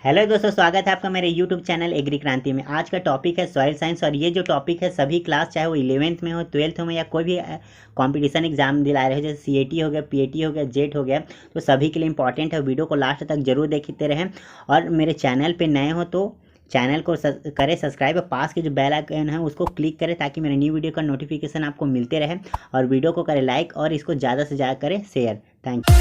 Hello दोस्तों, स्वागत है आपका मेरे यूट्यूब चैनल एग्री क्रांति में। आज का टॉपिक है सॉइल साइंस। और ये जो टॉपिक है सभी क्लास, चाहे वो 11th में हो, 12th में, या कोई भी कंपटीशन एग्जाम दिला रहे हो, जैसे सीएटी हो गया, पीएटी हो गया, जेट हो गया, तो सभी के लिए इंपॉर्टेंट है। वीडियो को लास्ट तक जरूर देखते रहें। और मेरे चैनल पर नए हो तो चैनल को करें सब्सक्राइब, पास के जो बेल आइकन है उसको क्लिक करें ताकि मेरे न्यू वीडियो का नोटिफिकेशन आपको मिलते रहे। और वीडियो को करें लाइक और इसको ज़्यादा से ज़्यादा करें शेयर। Thank you.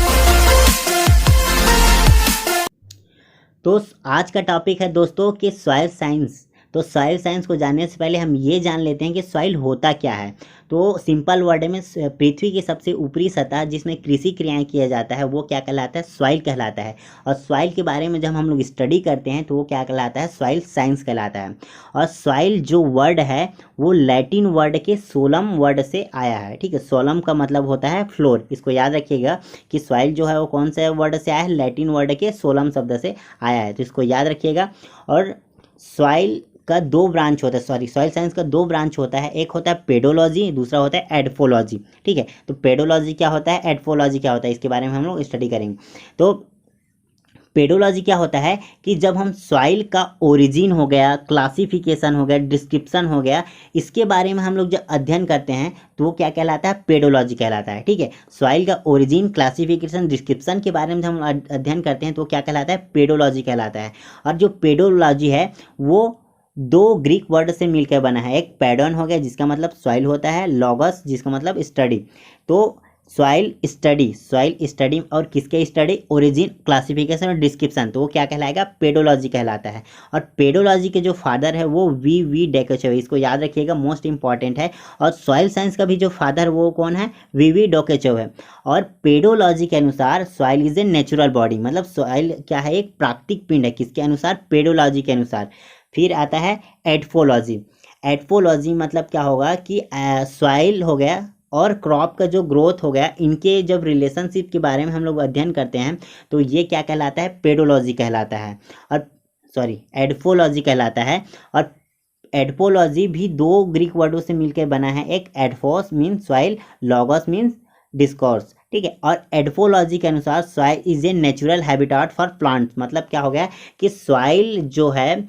तो आज का टॉपिक है दोस्तों कि सॉइल साइंस। तो सॉइल साइंस को जानने से पहले हम ये जान लेते हैं कि सॉइल होता क्या है। तो सिंपल वर्ड में पृथ्वी की सबसे ऊपरी सतह जिसमें कृषि क्रियाएं किया जाता है वो क्या कहलाता है? सॉइल कहलाता है। और सॉइल के बारे में जब हम लोग स्टडी करते हैं तो वो क्या कहलाता है? सॉइल साइंस कहलाता है। और सॉइल जो वर्ड है वो लैटिन वर्ड के सोलम वर्ड से आया है। ठीक है, सोलम का मतलब होता है फ्लोर। इसको याद रखिएगा कि सॉइल जो है वो कौन से वर्ड से आया है? लैटिन वर्ड के सोलम शब्द से आया है, तो इसको याद रखिएगा। और सॉइल का दो ब्रांच होता है, सॉइल साइंस का दो ब्रांच होता है। एक होता है पेडोलॉजी, दूसरा होता है एडफोलॉजी। ठीक है, तो पेडोलॉजी क्या होता है, एडफोलॉजी क्या होता है, इसके बारे में हम लोग स्टडी करेंगे। तो पेडोलॉजी क्या होता है कि जब हम सॉइल का ओरिजिन हो गया, क्लासिफिकेशन हो गया, डिस्क्रिप्शन हो गया, इसके बारे में हम लोग जब अध्ययन करते हैं तो वो क्या कहलाता है? पेडोलॉजी कहलाता है। ठीक है, सॉइल का ओरिजिन, क्लासिफिकेशन, डिस्क्रिप्शन के बारे में जब हम अध्ययन करते हैं तो क्या कहलाता है? पेडोलॉजी कहलाता है। और जो पेडोलॉजी है वो दो ग्रीक वर्ड से मिलकर बना है। एक पैडॉन हो गया जिसका मतलब सॉइल होता है, लॉगस जिसका मतलब स्टडी। तो सॉइल स्टडी और किसके स्टडी? ओरिजिन, क्लासिफिकेशन और डिस्क्रिप्शन, तो वो क्या कहलाएगा? पेडोलॉजी कहलाता है। और पेडोलॉजी के जो फादर है वो वी डेकोचेव, इसको याद रखिएगा, मोस्ट इंपॉर्टेंट है। और सॉइल साइंस का भी जो फादर वो कौन है? वी डोकेचेव है। और पेडोलॉजी के अनुसार soil is a natural body, मतलब सॉइल क्या है? एक प्राकृतिक पिंड है। किसके अनुसार? पेडोलॉजी के अनुसार। फिर आता है एडफोलॉजी। एडफोलॉजी मतलब क्या होगा कि सॉइल हो गया और क्रॉप का जो ग्रोथ हो गया, इनके जब रिलेशनशिप के बारे में हम लोग अध्ययन करते हैं तो ये क्या कहलाता है? पेडोलॉजी कहलाता है। और एडफोलॉजी कहलाता है। और एडफोलॉजी भी दो ग्रीक वर्डों से मिलकर बना है। एक edaphos means soil, logos means discourse. ठीक है, और एडफोलॉजी के अनुसार soil is a natural habitat for plants, मतलब क्या हो गया कि सॉइल जो है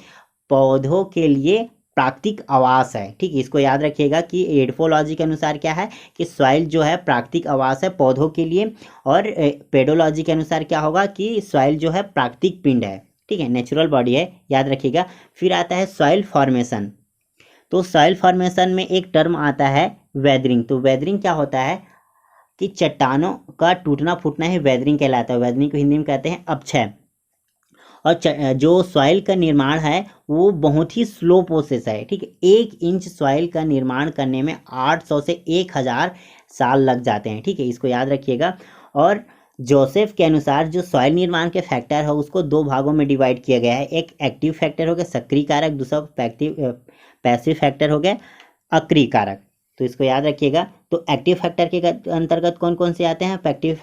पौधों के लिए प्राकृतिक आवास है। ठीक है, इसको याद रखिएगा कि एडफोलॉजी के अनुसार क्या है कि सॉइल जो है प्राकृतिक आवास है पौधों के लिए। और पेडोलॉजी के अनुसार क्या होगा कि सॉइल जो है प्राकृतिक पिंड है। ठीक है, नेचुरल बॉडी है, याद रखिएगा। फिर आता है सॉइल फॉर्मेशन। तो सॉइल फॉर्मेशन में एक टर्म आता है वेदरिंग। तो वेदरिंग क्या होता है कि चट्टानों का टूटना फूटना ही वेदरिंग कहलाता है। वेदरिंग को हिंदी में कहते हैं अपक्षय। और जो सॉइल का निर्माण है वो बहुत ही स्लो प्रोसेस है। ठीक है, 1 इंच सॉइल का निर्माण करने में 800 से 1000 साल लग जाते हैं। ठीक है, इसको याद रखिएगा। और जोसेफ के अनुसार जो सॉइल निर्माण के फैक्टर है उसको दो भागों में डिवाइड किया गया है। एक एक्टिव फैक्टर हो गया सक्रिय कारक, दूसरा पैसिव फैक्टर हो गया अक्रिय कारक। तो इसको याद रखिएगा। तो एक्टिव फैक्टर के अंतर्गत कौन कौन से आते हैं? पैसिव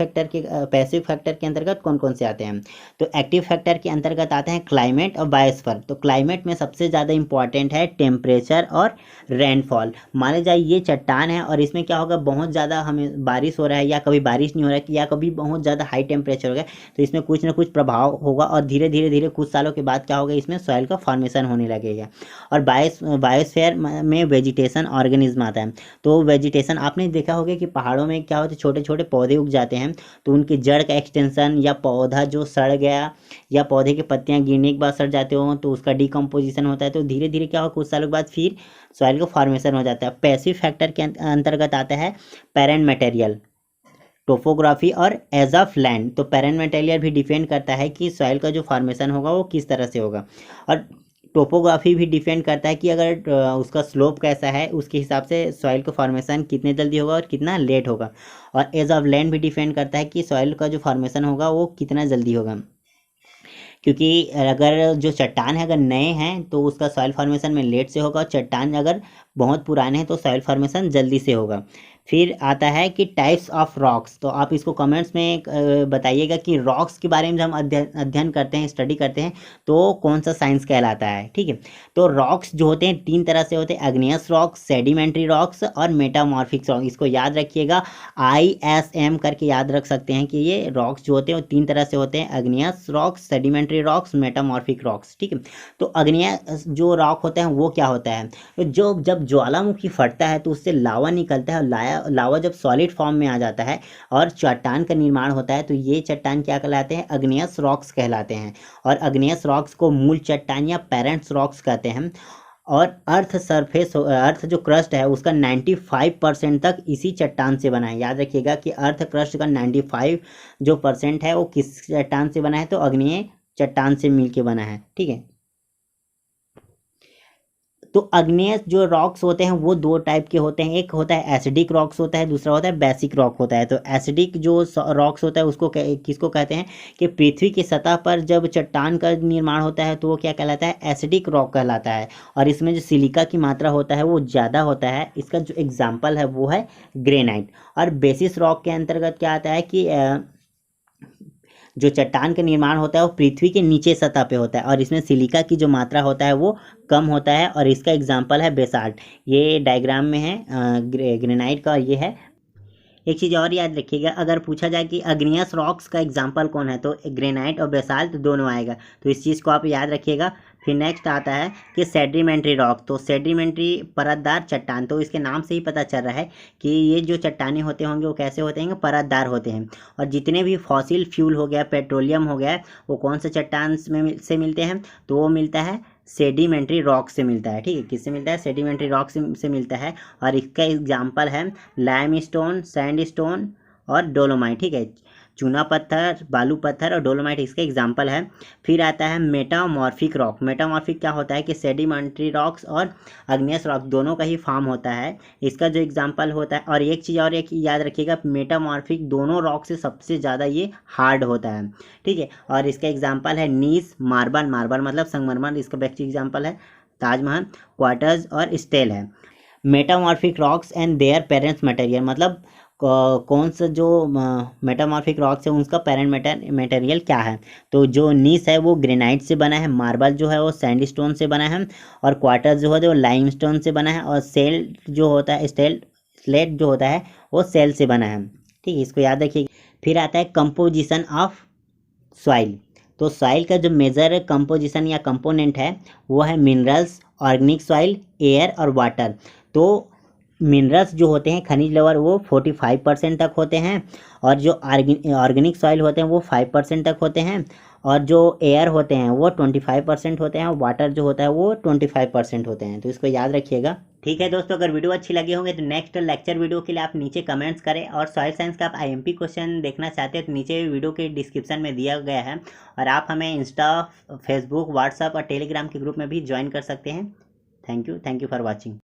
फैक्टर के अंतर्गत कौन कौन से आते हैं? तो एक्टिव फैक्टर के अंतर्गत आते हैं क्लाइमेट और बायोस्फीयर। तो क्लाइमेट में सबसे ज़्यादा इंपॉर्टेंट है टेम्परेचर और रेनफॉल। माने जाए ये चट्टान है और इसमें क्या होगा, बहुत ज़्यादा हमें बारिश हो रहा है या कभी बारिश नहीं हो रहा है या कभी बहुत ज़्यादा हाई टेम्परेचर हो गया, तो इसमें कुछ ना कुछ प्रभाव होगा। और धीरे धीरे कुछ सालों के बाद क्या होगा, इसमें सॉइल का फॉर्मेशन होने लगेगा। और बायोस्फीयर में वेजिटेशन ऑर्गेनिज्म आता है। तो वेजिटेशन आपने देखा होगा कि पहाड़ों में क्या होता है, छोटे छोटे पौधे उग जाते हैं, तो उनकी जड़ का एक्सटेंशन या पौधा जो सड़ गया या पौधे की पत्तियां गिरने के बाद सड़ जाते हो तो उसका डिकम्पोजिशन होता है। तो धीरे धीरे क्या होगा, कुछ सालों के बाद फिर सॉइल का फॉर्मेशन हो जाता है। पैसिव फैक्टर के अंतर्गत आता है पैरेंट मटेरियल, टोपोग्राफी और एज ऑफ लैंड। तो पैरेंट मटेरियल भी डिपेंड करता है कि सॉइल का जो फॉर्मेशन होगा वो किस तरह से होगा। और टोपोग्राफी भी डिपेंड करता है कि अगर उसका स्लोप कैसा है उसके हिसाब से सॉइल का फॉर्मेशन कितने जल्दी होगा और कितना लेट होगा। और एज ऑफ लैंड भी डिपेंड करता है कि सॉइल का जो फॉर्मेशन होगा वो कितना जल्दी होगा। क्योंकि अगर जो चट्टान है अगर नए हैं तो उसका सॉइल फॉर्मेशन में लेट से होगा, और चट्टान अगर बहुत पुराने हैं तो सॉइल फॉर्मेशन जल्दी से होगा। फिर आता है कि टाइप्स ऑफ रॉक्स। तो आप इसको कमेंट्स में बताइएगा कि रॉक्स के बारे में जब हम अध्ययन करते हैं, स्टडी करते हैं, तो कौन सा साइंस कहलाता है। ठीक है, तो रॉक्स जो होते हैं 3 तरह से होते हैं, अग्नियस रॉक्स, सेडिमेंट्री रॉक्स और मेटामॉर्फिक रॉक। इसको याद रखिएगा, ISM करके याद रख सकते हैं कि ये रॉक्स जो होते हैं वो 3 तरह से होते हैं, igneous rocks, sedimentary rocks, metamorphic rocks. ठीक है, तो अग्नियस जो रॉक होता है वो क्या होता है, तो जो जब ज्वालामुखी फटता है तो उससे लावा निकलता है, और लावा जब सॉलिड फॉर्म में आ जाता है और चट्टान का निर्माण होता है, तो ये चट्टान क्या कहलाते हैं, अग्नियस रॉक्स कहलाते हैं। और अग्नियस रॉक्स को मूल चट्टान या पेरेंट्स रॉक्स कहते हैं। और अर्थ जो क्रस्ट है उसका 95% तक इसी चट्टान से बना है। याद रखिएगा कि अर्थ क्रस्ट का 95 जो परसेंट है वो किस चट्टान से बना है, तो अग्निय चट्टान से मिलके बना है। ठीक है, तो अग्नेय जो रॉक्स होते हैं वो 2 टाइप के होते हैं, एक होता है एसिडिक रॉक्स होता है, दूसरा होता है बेसिक रॉक होता है। तो एसिडिक जो रॉक्स होता है उसको किसको कहते हैं कि पृथ्वी की सतह पर जब चट्टान का निर्माण होता है तो वो क्या कहलाता है, एसिडिक रॉक कहलाता है। और इसमें जो सिलिका की मात्रा होता है वो ज़्यादा होता है। इसका जो एग्जाम्पल है वो है ग्रेनाइट। और बेसिस रॉक के अंतर्गत क्या आता है कि जो चट्टान का निर्माण होता है वो पृथ्वी के नीचे सतह पे होता है और इसमें सिलिका की जो मात्रा होता है वो कम होता है। और इसका एग्जाम्पल है बेसाल्ट। ये डायग्राम में है ग्रेनाइट का, ये है। एक चीज़ और याद रखिएगा, अगर पूछा जाए कि अग्नियस रॉक्स का एग्जाम्पल कौन है, तो ग्रेनाइट और बेसाल्ट दोनों आएगा, तो इस चीज़ को आप याद रखिएगा। फिर नेक्स्ट आता है कि सेडिमेंट्री रॉक। तो सेडिमेंट्री परतदार चट्टान, तो इसके नाम से ही पता चल रहा है कि ये जो चट्टानें होते होंगे वो कैसे होते हैं, परतदार होते हैं। और जितने भी फॉसिल फ्यूल हो गया, पेट्रोलियम हो गया, वो कौन से चट्टान से मिलते हैं, तो वो मिलता है सेडिमेंट्री रॉक से मिलता है। ठीक है, किससे मिलता है, सेडिमेंट्री रॉक से मिलता है। और इसका एग्जाम्पल है लाइमस्टोन, सैंडस्टोन और डोलोमाइट। ठीक है, चूना पत्थर, बालू पत्थर और डोलोमाइट इसके एग्जाम्पल है। फिर आता है मेटामॉर्फिक रॉक। मेटामॉर्फिक क्या होता है कि सेडिमेंट्री रॉक्स और अग्नियस रॉक दोनों का ही फॉर्म होता है। इसका जो एग्जाम्पल होता है, और एक चीज़ और एक याद रखिएगा, मेटामॉर्फिक दोनों रॉक से सबसे ज़्यादा ये हार्ड होता है। ठीक है, और इसका एग्जाम्पल है नीस, मार्बल, मार्बल मतलब संगमरमर, इसका बेस्ट एग्जाम्पल है ताजमहल, क्वार्टर्स और स्टेल है। Metamorphic rocks and their parents material, मतलब कौन सा जो मेटामॉर्फिक रॉक्स है उसका पेरेंट मटेरियल क्या है, तो जो नीस है वो ग्रेनाइट से बना है, मार्बल जो है वो सैंडस्टोन से बना है, और क्वार्टर जो है वो लाइमस्टोन से बना है, और सेल जो होता है स्लेट जो होता है वो सेल से बना है। ठीक है, इसको याद रखिए। फिर आता है कंपोजिशन ऑफ सॉइल। तो सॉइल का जो मेजर कंपोजिशन या कंपोनेंट है वो है मिनरल्स, ऑर्गेनिक सॉइल, एयर और वाटर। तो मिनरल्स जो होते हैं, खनिज लवण, वो 45% तक होते हैं, और जो ऑर्गेनिक सॉइल होते हैं वो 5% तक होते हैं, और जो एयर होते हैं वो 25% होते हैं, और वाटर जो होता है वो 25% होते हैं। तो इसको याद रखिएगा। ठीक है दोस्तों, अगर वीडियो अच्छी लगी होंगे तो नेक्स्ट लेक्चर वीडियो के लिए आप नीचे कमेंट्स करें, और सॉइल साइंस का आप IMP क्वेश्चन देखना चाहते हैं तो नीचे वीडियो के डिस्क्रिप्शन में दिया गया है, और आप हमें इंस्टा, फेसबुक, व्हाट्सअप और टेलीग्राम के ग्रुप में भी ज्वाइन कर सकते हैं। Thank you for watching.